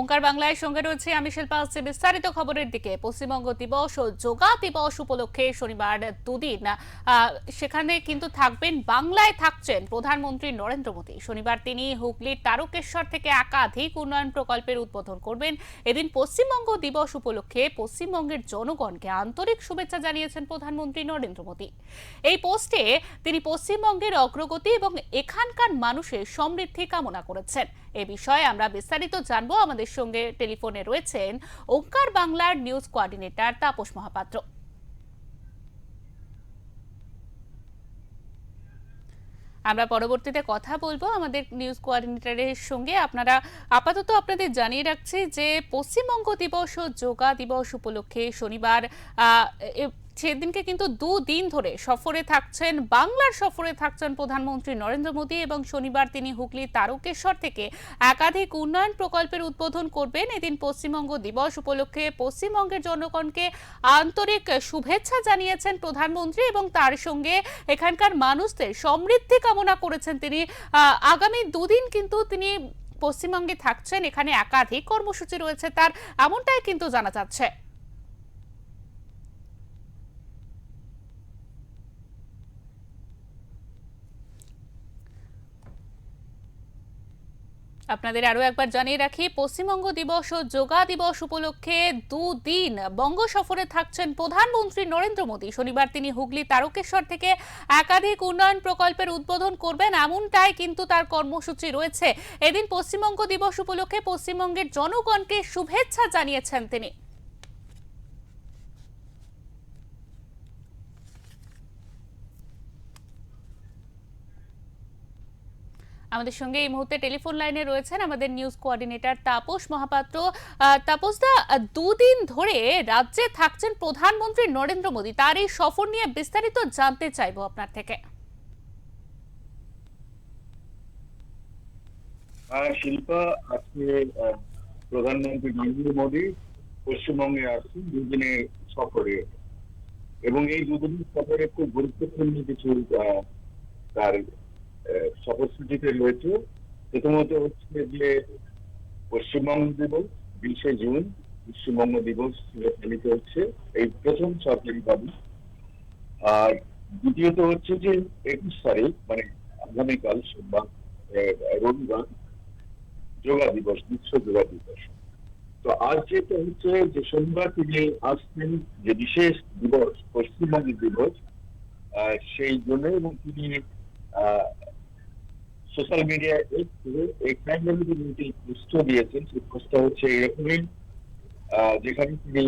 ওঙ্কার বাংলায় সঙ্গে রয়েছে আমি শিল্পা। আসছে বিস্তারিত খবরের দিকে। পশ্চিমবঙ্গ দিবস ও যোগা দিবস উপলক্ষে শনিবার দুদিন সেখানে কিন্তু থাকবেন, বাংলায় থাকছেন প্রধানমন্ত্রী নরেন্দ্র মোদী। শনিবার তিনি হুগলির তারকেশ্বর থেকে একাধিক উন্নয়ন প্রকল্পের উদ্বোধন করবেন। এদিন পশ্চিমবঙ্গ দিবস উপলক্ষে পশ্চিমবঙ্গের জনগণকে আন্তরিক শুভেচ্ছা জানিয়েছেন প্রধানমন্ত্রী নরেন্দ্র মোদী। এই পোস্টে তিনি পশ্চিমবঙ্গের অগ্রগতি এবং এখানকার মানুষের সমৃদ্ধি কামনা করেছেন। এ বিষয়ে আমরা বিস্তারিত জানবো। আমাদের সঙ্গে টেলিফোনে রয়েছেন ওঙ্কার বাংলার নিউজ কোঅর্ডিনেটর তাপস মহাপাত্র। আমরা পরবর্তীতে কথা বলবো আমাদের নিউজ কোঅর্ডিনেটরের সঙ্গে। আপনারা আপাতত আপনাদের জানিয়ে রাখছি যে পশ্চিমবঙ্গ দিবস ও যোগা দিবস উপলক্ষে শনিবার সেদিনকে কিন্তু দুদিন ধরে সফরে থাকছেন, বাংলার সফরে থাকছেন প্রধানমন্ত্রী নরেন্দ্র মোদী এবং শনিবার তিনি হুগলির তারকেশ্বর থেকে একাধিক উন্নয়ন প্রকল্পের উদ্বোধন করবেন। এদিন পশ্চিমবঙ্গ দিবস উপলক্ষে পশ্চিমবঙ্গের জনগণকে আন্তরিক শুভেচ্ছা জানিয়েছেন প্রধানমন্ত্রী এবং তার সঙ্গে এখানকার মানুষদের সমৃদ্ধি কামনা করেছেন তিনি। আগামী দুদিন কিন্তু তিনি পশ্চিমবঙ্গে থাকছেন, এখানে একাধিক কর্মসূচি রয়েছে তার, এমনটাই কিন্তু জানা যাচ্ছে। আপনাদের আরো একবার জানিয়ে রাখি, পশ্চিমবঙ্গ দিবস ও যোগা দিবস উপলক্ষে দুদিন বঙ্গ সফরে থাকছেন প্রধানমন্ত্রী নরেন্দ্র মোদী। শনিবার তিনি হুগলি তারকেশ্বর থেকে একাধিক উন্নয়ন প্রকল্পের উদ্বোধন করবেন, এমনটাই কিন্তু তার কর্মসূচি রয়েছে। এদিন পশ্চিমবঙ্গ দিবস উপলক্ষে পশ্চিমবঙ্গের জনগণকে শুভেচ্ছা জানিয়েছেন তিনি। আমাদের সঙ্গে এই মুহূর্তে টেলিফোন লাইনে রয়েছেন আমাদের নিউজ কোঅর্ডিনেটর তাপস মহাপাত্র। তাপসদা, দুদিন ধরে রাজ্যে থাকছেন প্রধানমন্ত্রী নরেন্দ্র মোদী, তার এই সফর নিয়ে বিস্তারিত জানতে চাইবো আপনার থেকে। শিল্পা, আজকে প্রধানমন্ত্রী নরেন্দ্র মোদী পশ্চিমবঙ্গে আসছেন দুদিনের সফরে, এবং এই দুদিনের সফরে খুব গুরুত্বপূর্ণ কিছু তার সফরসূচিতে রয়েছে। প্রথমত হচ্ছে যে পশ্চিমবঙ্গ দিবস 20শে জুন পশ্চিমবঙ্গ দিবস পালিত হচ্ছে, এই প্রথম সরকারিভাবে। আর দ্বিতীয়ত হচ্ছে যে 21 তারিখ মানে আগামীকাল সোমবার, রবিবার যোগা দিবস, বিশ্ব যোগা দিবস। তো আজ যেটা হচ্ছে যে শনিবার তিনি আসছেন, যে বিশেষ দিবস পশ্চিমবঙ্গ দিবস, সেই জন্য। এবং তিনি সোশ্যাল মিডিয়ায় এক পোস্ট দিয়েছেন। সেই পোস্টটা হচ্ছে এরকমই, যেখানে তিনি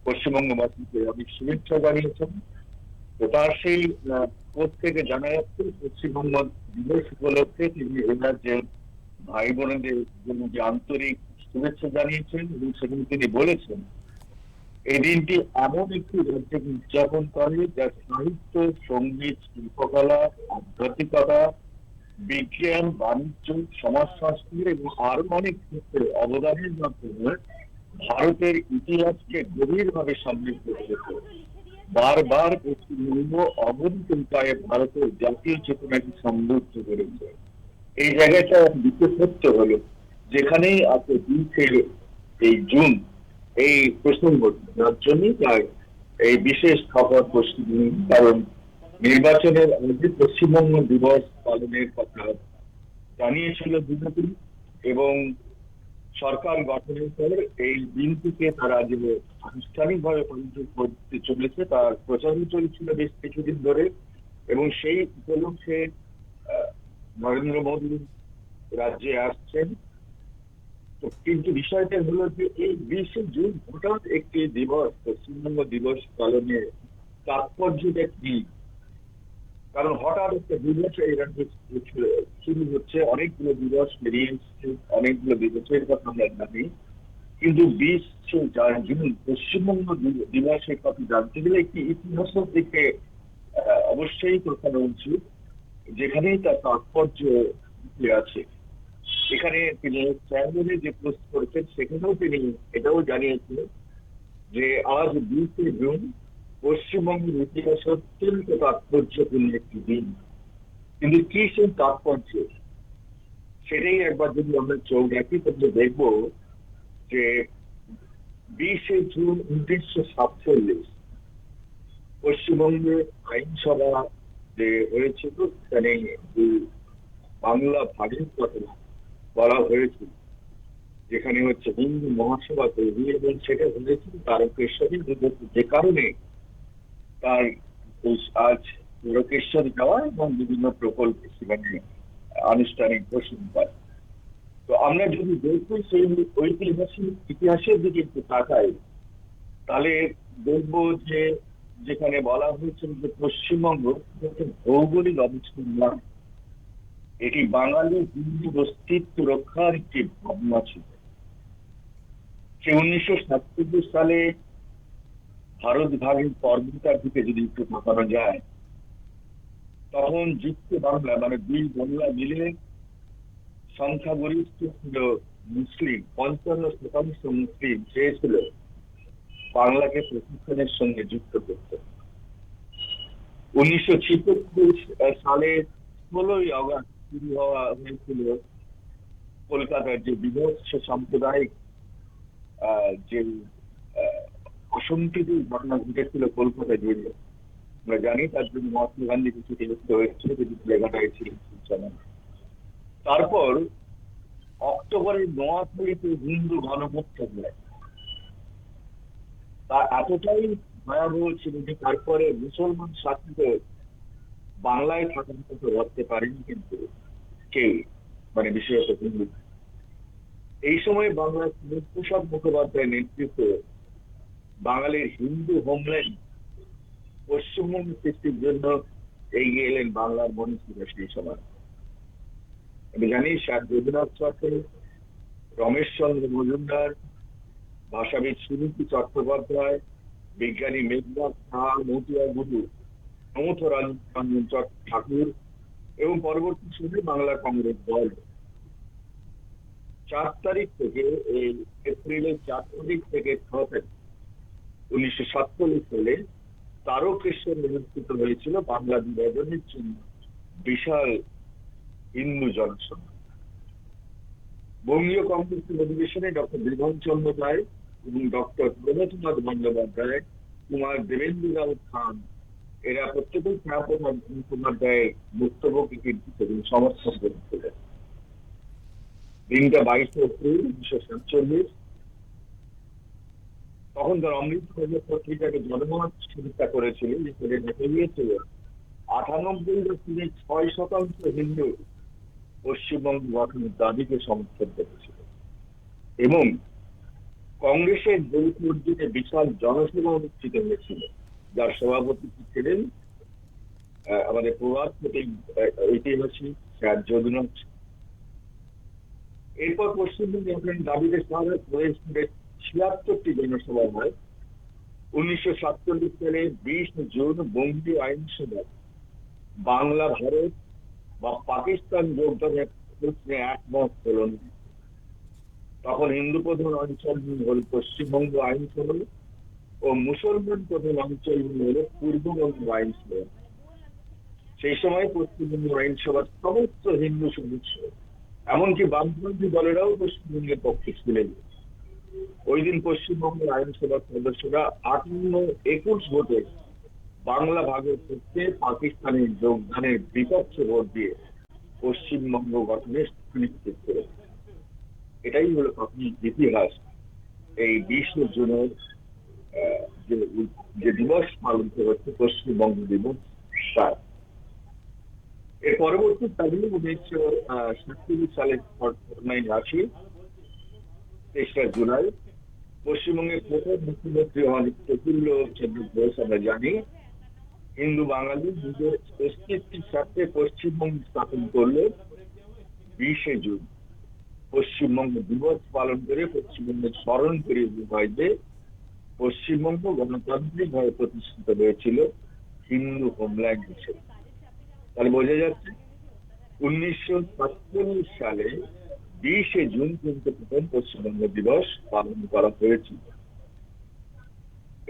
পশ্চিমবঙ্গবাসীকে অনেক শুভেচ্ছা জানিয়েছেন। তো তার সেই পোস্ট থেকে জানা যাচ্ছে পশ্চিমবঙ্গ দিবস উপলক্ষে তিনি এই রাজ্যের ভাই বোনেদের জন্য যে আন্তরিক শুভেচ্ছা জানিয়েছেন, এবং সেখানে তিনি বলেছেন এই দিনটি এমন একটি রাজ্যে উদযাপন করে যা সাহিত্য, সঙ্গীত, শিল্পকলা, আধ্যাত্মিকতা, বিজ্ঞান, বাণিজ্য, সমাজ সংস্কৃতি এবং আরো অনেক ক্ষেত্রে অবদানের মাধ্যমে ভারতের ইতিহাসকে গভীরভাবে সমৃদ্ধ করেছে। বারবার পশ্চিমবঙ্গ অগণিত উপায়ে ভারতের জাতীয় চেতনাকে সমৃদ্ধ করেছে। এই জায়গাটা বিশেষত্ব হলো, যেখানেই আছে 20শে জুন এই প্রসঙ্গ, যার জন্যই তার এই বিশেষ খবর পশ্চিমবঙ্গ। কারণ নির্বাচনের আগে পশ্চিমবঙ্গ দিবস পালনের কথা জানিয়েছিল বিজেপি, এবং সরকার গঠনের পর এই দিনটিকে তারা যে আনুষ্ঠানিকভাবে পালিত করতে চলেছে তার প্রচারও চলছিল বেশ কিছুদিন ধরে। এবং সেই উপলক্ষে নরেন্দ্র মোদী রাজ্যে আসছেন। তো কিন্তু বিষয়টা হলো যে এই 20শে জুন হঠাৎ একটি দিবস, পশ্চিমবঙ্গ দিবস পালনের তাৎপর্যটা কি? কারণ হঠাৎ একটা দিবস এই রাজ্যে শুরু হচ্ছে, অনেকগুলো দিবস বেরিয়ে এসছে, অনেকগুলো দিবসের কথা আমরা জানি, কিন্তু 20শে জুন পশ্চিমবঙ্গ দিবসের কথা জানতে গেলে একটি ইতিহাসের দিকে অবশ্যই তাকানো উচিত, যেখানেই তার তাৎপর্য আছে। এখানে তিনি চ্যানেলে যে পোস্ট করেছেন সেখানেও তিনি এটাও জানিয়েছিলেন যে আজ 20শে জুন পশ্চিমবঙ্গের ইতিহাসে অত্যন্ত তাৎপর্যপূর্ণ একটি দিন। কিন্তু কি সেই তাৎপর্য, সেটাই একবার যদি আমরা চোখ রাখি তাহলে দেখবো যে 20 জুন 1947 পশ্চিমবঙ্গে আইনসভা যে হয়েছিল, সেখানে যে বাংলা ভাগের কথা বলা হয়েছিল, যেখানে হচ্ছে হিন্দু মহাসভা তৈরি, এবং সেটা হয়েছিল তারকেশ্বরী যে কারণে তার আজ তারকেশ্বরী যাওয়া এবং বিভিন্ন প্রকল্প সেখানে আনুষ্ঠানিক ঘোষণা পায়। তো আমরা যদি দেখি সেই ঐতিহাসিক ইতিহাসের দিকে একটু তাকাই, তাহলে দেখবো যে যেখানে বলা হয়েছিল যে পশ্চিমবঙ্গ ভৌগোলিক অবস্থান নয়, এটি বাঙালি হিন্দু অস্তিত্ব রক্ষার একটি ভাবনা ছিল। সে 1947 সালে ভারত ভাগের পর্বতার দিকে যদি একটু তাকানো যায়, তখন যুক্ত বাংলা মানে দুই বাংলা মিলে সংখ্যাগরিষ্ঠ ছিল মুসলিম, 55% মুসলিম চেয়েছিল বাংলাকে প্রশিক্ষণের সঙ্গে যুক্ত করতে। 1976 সালে 16 আগস্ট শুরু হওয়া হয়েছিল কলকাতার যে বিভৎস সাম্প্রদায়িক যে অসংখ্য ঘটনা ঘটেছিল কলকাতা জুড়ে। আমরা জানি তার জন্য মহাত্মা গান্ধী কিছু ক্ষতিগ্রস্ত হয়েছিল, যদি লেখাটা ছিল। তারপর অক্টোবরের নোয়াখালীতে হিন্দু গণহত্যা হয়, তা এতটাই ভয়াবহ ছিল যে তারপরে মুসলমান শাসিত বাংলায় থাকার কথা ভাবতে পারেনি কিন্তু কেউ, মানে বিশেষত হিন্দু। এই সময় বাংলার প্রসাদ মুখোপাধ্যায়ের নেতৃত্বে বাঙালির হিন্দু হোমল্যান্ড পশ্চিমবঙ্গ সৃষ্টির জন্য এগিয়ে এলেন বাংলার মনীষীরা সেই সময়। আমি জানি স্যার রবীন্দ্রনাথ চট্টোপাধ্যায়, রমেশচন্দ্র মজুমদার, ভাষাবিদ সুনীতি চট্টোপাধ্যায়, বিজ্ঞানী মেঘনাথ শাহ, মতিয়া গুরু, প্রমথ রঞ্জন ঠাকুর এবং পরবর্তী সময়ে বাংলা কংগ্রেস দল 4 তারিখ থেকে, এই এপ্রিলের 4 তারিখ থেকে 6 তারিখ 1947 সালে তারকেশ্বর অনুষ্ঠিত হয়েছিল বাংলা বিভাজনের জন্য বিশাল হিন্দু জনসভা। বঙ্গীয় কংগ্রেসের অধিবেশনে ডক্টর বিধানচন্দ্র রায় এবং ডক্টর প্রমথনাথ বন্দ্যোপাধ্যায়, কুমার দেবেন্দ্রলাল খান, এরা প্রত্যেকেই মুখোপাধ্যায়ের বক্তব্যকে কিন্তু সমর্থন করেছিলেন। দিনটা 22 এপ্রিল 1947। তখন তার অমৃত পত্রিকাকে জনমত সমীক্ষা করেছিল, যেখানে দেখা গিয়েছিল 98.6% হিন্দু পশ্চিমবঙ্গ গঠনের দাবিকে সমর্থন করেছিল, এবং কংগ্রেসের যৌথ উদ্যোগে বিশাল জনসভা অনুষ্ঠিত হয়েছিল, যার সভাপতি ছিলেন আমাদের প্রভাত ঐতিহাসিক স্যার যদুনাথ। এরপর পশ্চিমবঙ্গে দাবিতে 76টি জনসভা হয়। 1947 সালে 20 জুন বঙ্গীয় আইনসভা বাংলা ভারত বা পাকিস্তান যোগদানের প্রশ্নে একমত হল। তখন হিন্দু প্রধান অঞ্চল হল পশ্চিমবঙ্গ আইনসভা ও মুসলমান প্রধান অঞ্চল হল পূর্ববঙ্গ আইনসভা। সেই সময় পশ্চিমবঙ্গ আইনসভার সমস্ত হিন্দু সদস্য, এমনকি বামপন্থী দলেরাও পশ্চিমবঙ্গের পক্ষে ছিলেন। ওই দিন পশ্চিমবঙ্গের আইনসভার সদস্যরা 58-21 ভোটে বাংলা ভাগের ক্ষেত্রে পাকিস্তানের যোগদানের বিপক্ষে ভোট দিয়ে পশ্চিমবঙ্গ গঠনের সুনিশ্চিত করে। এটাই হলো প্রাথমিক ইতিহাস। এই 20 জুনের যে দিবস পালন করা হচ্ছে পশ্চিমবঙ্গ দিবস, তার এর পরবর্তী তারিখ 1947 সালের ঘটনায় আসি। 23 জুলাই পশ্চিমবঙ্গের প্রথম মুখ্যমন্ত্রী হন প্রফুল্ল চন্দ্র ঘোষ। আমরা জানি হিন্দু বাঙালি নিজের অস্তিত্বের সাথে পশ্চিমবঙ্গ স্থাপন করলে 20 জুন পশ্চিমবঙ্গ দিবস পালন করে পশ্চিমবঙ্গের স্মরণ করিয়ে হয় যে পশ্চিমবঙ্গ গণতান্ত্রিক ভাবে প্রতিষ্ঠিত হয়েছিল হিন্দু হোমল্যান্ড হিসেবে। তাহলে বোঝা যাচ্ছে 1947 সালে 20 জুন কিন্তু প্রথম পশ্চিমবঙ্গ দিবস পালন করা হয়েছিল।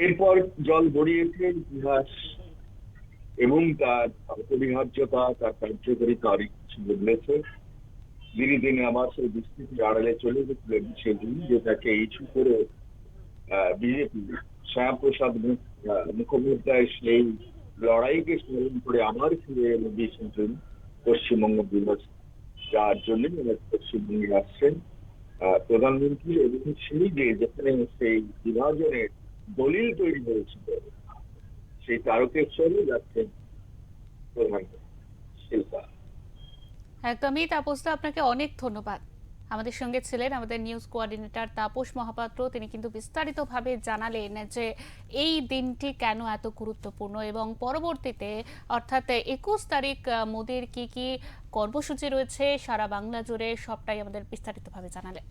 এরপর জল গড়িয়েছে ইতিহাস এবং তার অপরিহার্যতা, তার কার্যকরিতা অনেক কিছু বদলেছে। দিনে দিনে আমার সেই বিস্তৃতির আড়ালে চলে গেছিলেন সেদিন, যেটাকে ইস্যু করে বিজেপি শ্যামাপ্রসাদ মুখোপাধ্যায় সেই লড়াইকে স্মরণ করে আবার ফিরে এলো 20 জুন পশ্চিমবঙ্গ দিবস, যার জন্য পশ্চিমবঙ্গে আসছেন প্রধানমন্ত্রী। এবং সেই যে যেখানে সেই বিভাজনের দলিল তৈরি হয়েছিল, সেই তারকেশ্বরে যাচ্ছেন প্রধানমন্ত্রী শিল্পা। একদমই তাপসদা, আপনাকে অনেক ধন্যবাদ। আমাদের সঙ্গে ছিলেন আমাদের নিউজ কোঅর্ডিনেটর তাপস মহাপাত্র। তিনি কিন্তু বিস্তারিতভাবে জানালেন যে এই দিনটি কেন এত গুরুত্বপূর্ণ এবং পরবর্তীতে অর্থাৎ 21 তারিখ মোদির কি কি কর্মসূচি রয়েছে সারা বাংলা জুড়ে, সবটাই আমাদের বিস্তারিতভাবে জানালেন।